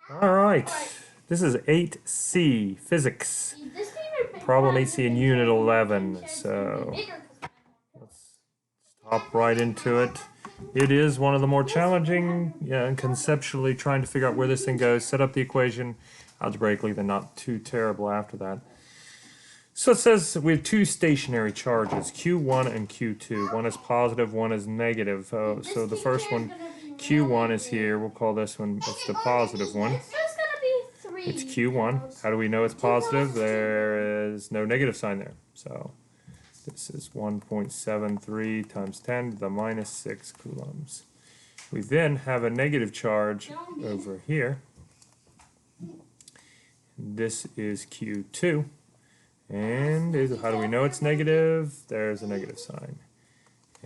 All right, this is 8C, Physics, Problem 8C in Unit 11. So let's hop right into it. It is one of the more challenging, and conceptually trying to figure out where this thing goes, set up the equation algebraically, then not too terrible after that. So it says we have two stationary charges, Q1 and Q2. One is positive, one is negative. So the first one, Q1 is here. We'll call this one, it's the positive one. It's Q1. How do we know it's positive? There is no negative sign there. So this is 1.73 times 10 to the minus 6 coulombs. We then have a negative charge over here. This is Q2. And how do we know it's negative? There's a negative sign.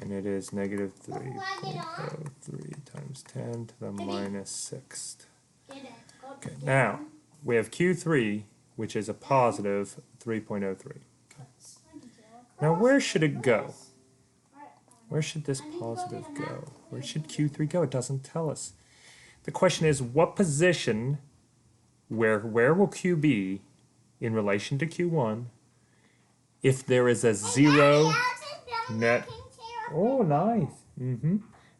And it is negative 3.03 times 10 to the minus 6th. Okay, now we have Q3, which is a positive 3.03. Okay. Now where should it go? Where should this positive go? Where should Q3 go? It doesn't tell us. The question is, what position, where will Q be in relation to Q1 if there is a zero net, oh nice,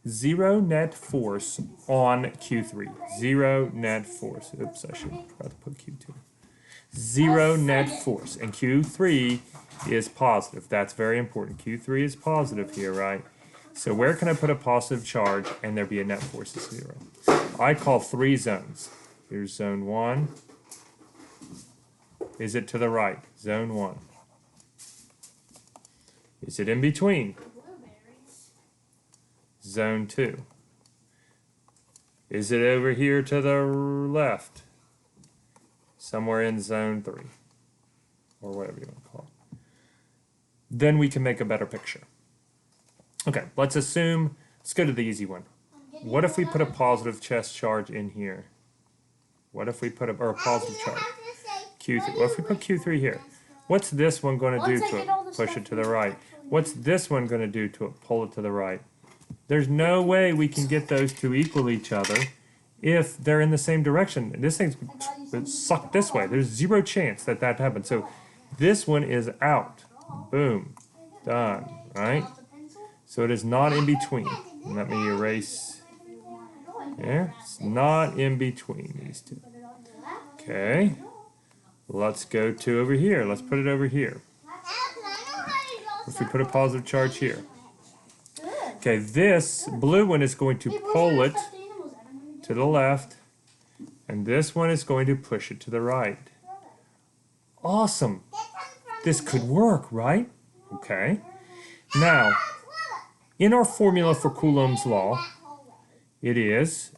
zero net force on Q3, zero net force, oops I should have to put Q2, zero net force, and Q3 is positive, that's very important, Q3 is positive here, right? So where can I put a positive charge and there be a net force of 0? I call 3 zones. Here's zone 1. Is it to the right? Zone 1. Is it in between? Zone 2. Is it over here to the left? Somewhere in zone 3. Or whatever you want to call it. Then we can make a better picture. Okay, let's assume, let's go to the easy one. What if we put a positive chest charge in here? What if we put a positive charge? Q3. What if we put Q3 here? What's this one going to do to it? Push it to the right. What's this one going to do to it? Pull it to the right. There's no way we can get those to equal each other if they're in the same direction. This thing's sucked this way. There's zero chance that that happens. So this one is out. Boom. Done. Right? So it is not in between. Let me erase. There. It's not in between these two. Okay. Let's go to over here. Let's put it over here. If we put a positive charge here. Okay, this blue one is going to pull it to the left, and this one is going to push it to the right. Awesome. This could work, right? Okay. Now, in our formula for Coulomb's law, it is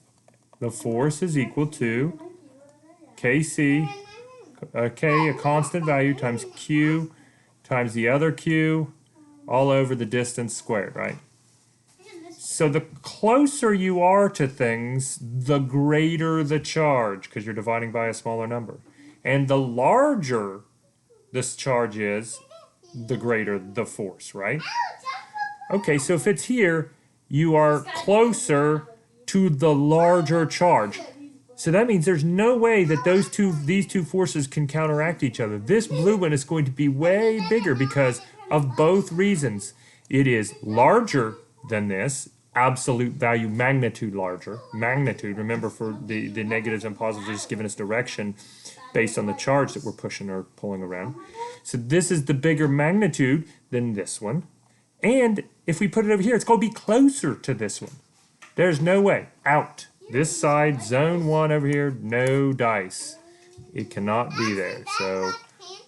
the force is equal to Kc, K, a constant value, times Q, times the other Q, all over the distance squared, right? So the closer you are to things, the greater the charge, because you're dividing by a smaller number. And the larger this charge is, the greater the force, right? Okay, so if it's here, you are closer to the larger charge. So that means there's no way that these two forces can counteract each other. This blue one is going to be way bigger because of both reasons. It is larger than this, absolute value magnitude larger. Magnitude, remember for the negatives and positives are just giving us direction based on the charge that we're pushing or pulling around. So this is the bigger magnitude than this one. And if we put it over here, it's going to be closer to this one. There's no way. Out. This side, zone 1 over here, no dice. It cannot be there. So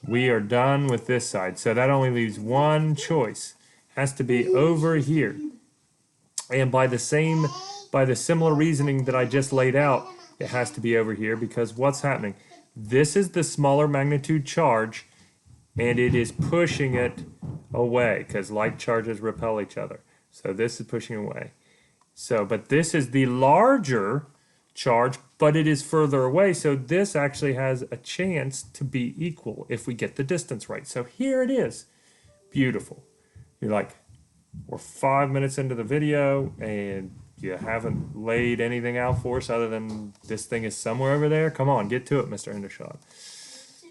we are done with this side. So that only leaves one choice. Has to be over here. And by the similar reasoning that I just laid out, it has to be over here because what's happening? This is the smaller magnitude charge, and it is pushing it away because like charges repel each other. So this is pushing away. So, but this is the larger charge, but it is further away. So this actually has a chance to be equal if we get the distance right. So here it is. Beautiful. You're like, we're 5 minutes into the video and You haven't laid anything out for us other than this thing is somewhere over there? Come on, get to it, Mr. Hendershot.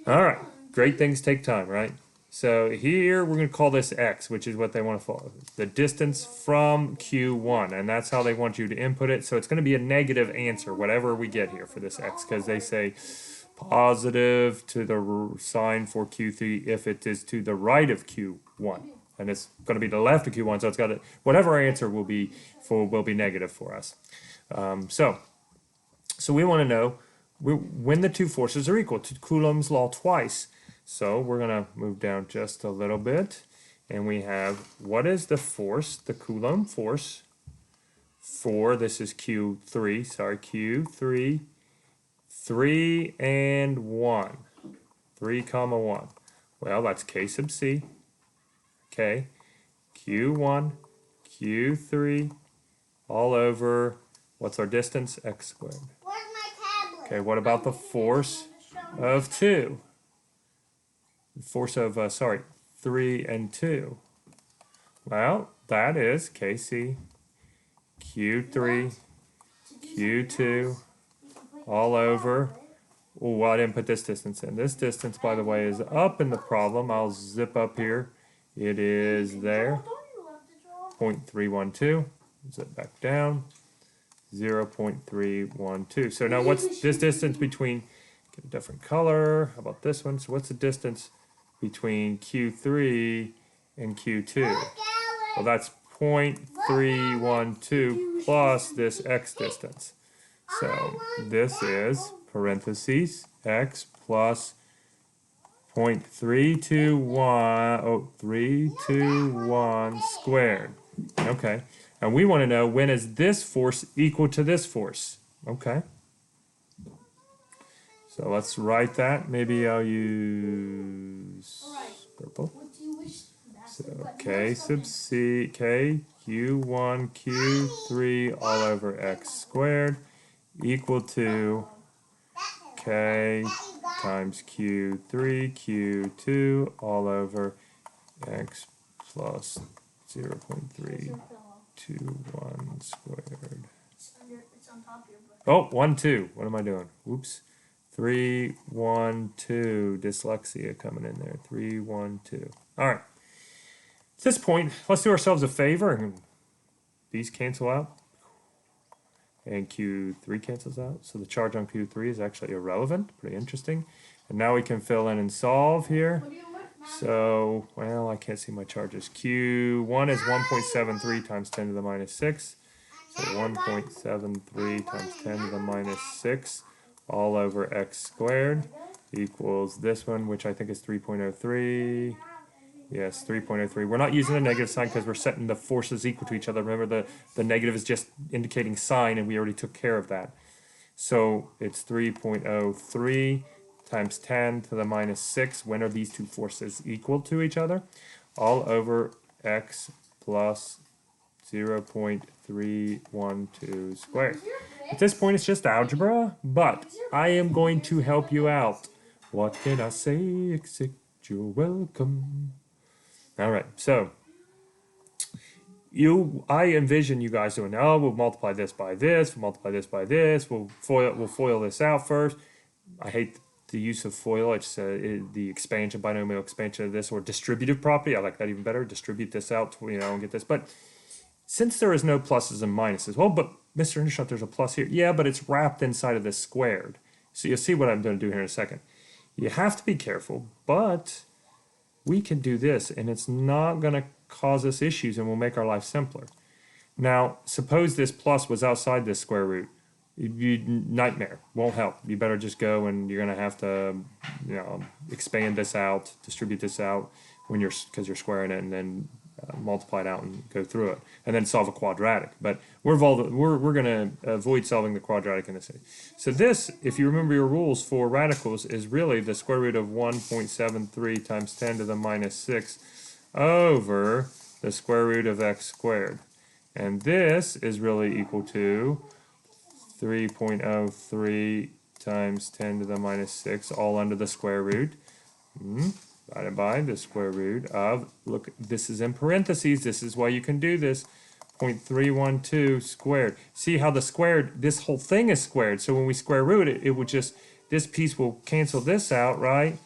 All right, great things take time, right? So here we're going to call this x, which is what they want to follow. The distance from Q1, and that's how they want you to input it. So it's going to be a negative answer, whatever we get here for this x, because they say positive to the sign for Q3 if it is to the right of Q1. And it's going to be to the left of Q1, so it's got to, whatever our answer will be negative for us. So we want to know when the two forces are equal, to Coulomb's law twice. So we're going to move down just a little bit, and we have, what is the force, the Coulomb force for, this is Q3, sorry, Q3, 3 and 1, 3 comma 1. Well, that's K sub C. Okay, Q1, Q3, all over, what's our distance? X squared. Where's my tablet? Okay, what about the force of 2? The force of, 3 and 2. Well, that is KC, Q3, Q2, all over. Oh, well, I didn't put this distance in. This distance, by the way, is up in the problem. I'll zip up here. It is there, 0.312, zip back down, 0.312. So now what's this distance between, get a different color, how about this one? So what's the distance between Q3 and Q2? Well, that's 0.312 plus this x distance. So this is parentheses x plus 0.321 squared. Okay, and we want to know when is this force equal to this force. Okay, so let's write that. Maybe I'll use purple. So K sub C, K, Q1, Q3 all over x squared equal to K times Q3, Q2 all over x plus 0.321 squared. Oh, 1, 2. What am I doing? Whoops. 3, 1, 2. Dyslexia coming in there. 3, 1, 2. All right. At this point, let's do ourselves a favor and these cancel out. And Q3 cancels out. So the charge on Q3 is actually irrelevant. Pretty interesting. And now we can fill in and solve here. So, well, I can't see my charges. Q1 is 1.73 times 10 to the minus 6. So 1.73 times 10 to the minus 6 all over x squared equals this one, which I think is 3.03. Yes, 3.03. We're not using the negative sign because we're setting the forces equal to each other. Remember, the negative is just indicating sign, and we already took care of that. So it's 3.03 times 10 to the minus 6. When are these two forces equal to each other? All over x plus 0.312 squared. At this point, it's just algebra, but I am going to help you out. What can I say except you're welcome? All right, so I envision you guys doing, oh, we'll multiply this by this, we'll multiply this by this, we'll FOIL this out first. I hate the use of FOIL, it's the expansion, binomial expansion of this, or distributive property. I like that even better. Distribute this out, and get this. But since there is no pluses and minuses, well, but Mr. Hendershot, there's a plus here. Yeah, but it's wrapped inside of this squared. So you'll see what I'm going to do here in a second. You have to be careful, but we can do this, and it's not going to cause us issues, and will make our life simpler. Now, suppose this plus was outside this square root. Nightmare. Won't help. You better just go, and you're going to have to, expand this out, distribute this out because you're squaring it, and then multiply it out and go through it, and then solve a quadratic. But we're going to avoid solving the quadratic in this case. So this, if you remember your rules for radicals, is really the square root of 1.73 times 10 to the minus 6 over the square root of x squared. And this is really equal to 3.03 times 10 to the minus 6, all under the square root, divided by the square root of, look, this is in parentheses, this is why you can do this, 0.312 squared. See how the squared, this whole thing is squared. So when we square root it, it would just, this piece will cancel this out, right?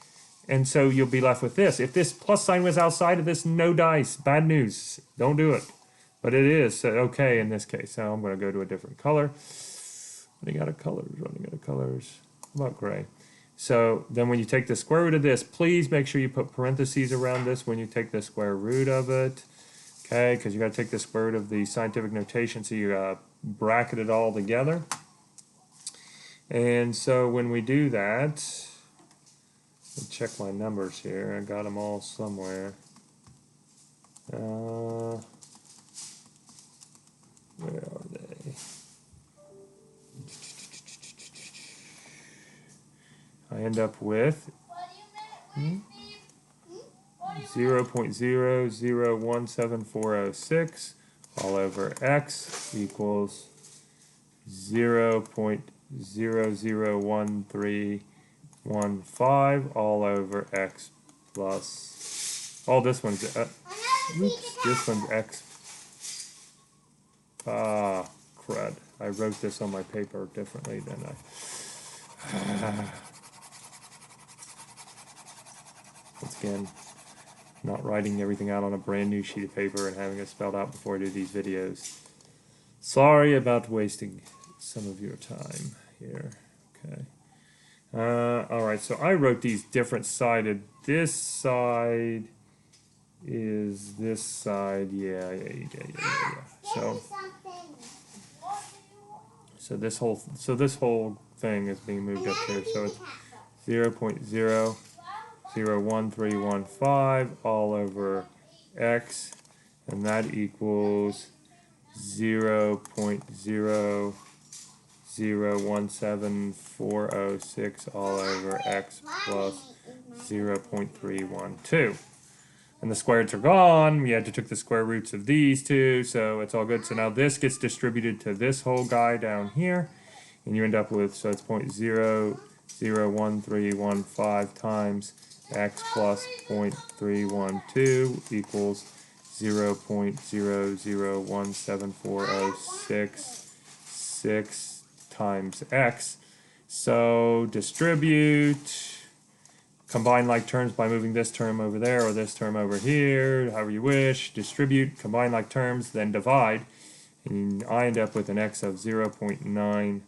And so you'll be left with this. If this plus sign was outside of this, no dice. Bad news. Don't do it. But it is okay in this case. Now I'm going to go to a different color. Running out of colors. How about gray? So then when you take the square root of this, please make sure you put parentheses around this when you take the square root of it. Okay, because you got to take the square root of the scientific notation, so you bracket it all together. And so when we do that, let me check my numbers here. I got them all somewhere. Where are they? I end up with 0.00017406 all over x equals 0.001315 all over x plus, oh, this one's, oops, this one's x, crud, I wrote this on my paper differently than I, once again, not writing everything out on a brand new sheet of paper and having it spelled out before I do these videos. Sorry about wasting some of your time here. Okay. Alright, so I wrote these different sided. This side is this side. Yeah. So this whole thing is being moved up here. So it's 0.0011315 all over x, and that equals 0.001746 all over x plus 0.312. And the squareds are gone. We had to take the square roots of these two, so it's all good. So now this gets distributed to this whole guy down here, and you end up with, so it's 0.001315 times x plus 0.312 equals 0.00174066 times x. So distribute, combine like terms by moving this term over there or this term over here, however you wish. Distribute, combine like terms, then divide. And I end up with an x of 0.9.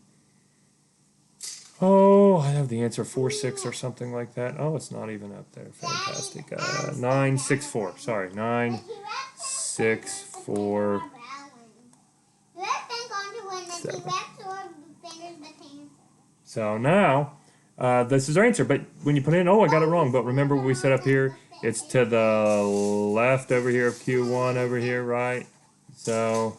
Oh, I have the answer 46 or something like that. Oh, it's not even up there. Fantastic. 964. Sorry, 964. 7. So now, this is our answer. But when you put in, oh, I got it wrong. But remember what we set up here? It's to the left over here of Q1 over here, right? So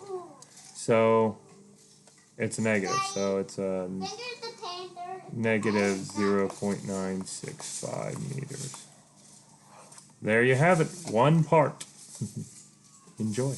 it's a negative. So it's a negative 0.965 meters. There you have it. One part. Enjoy.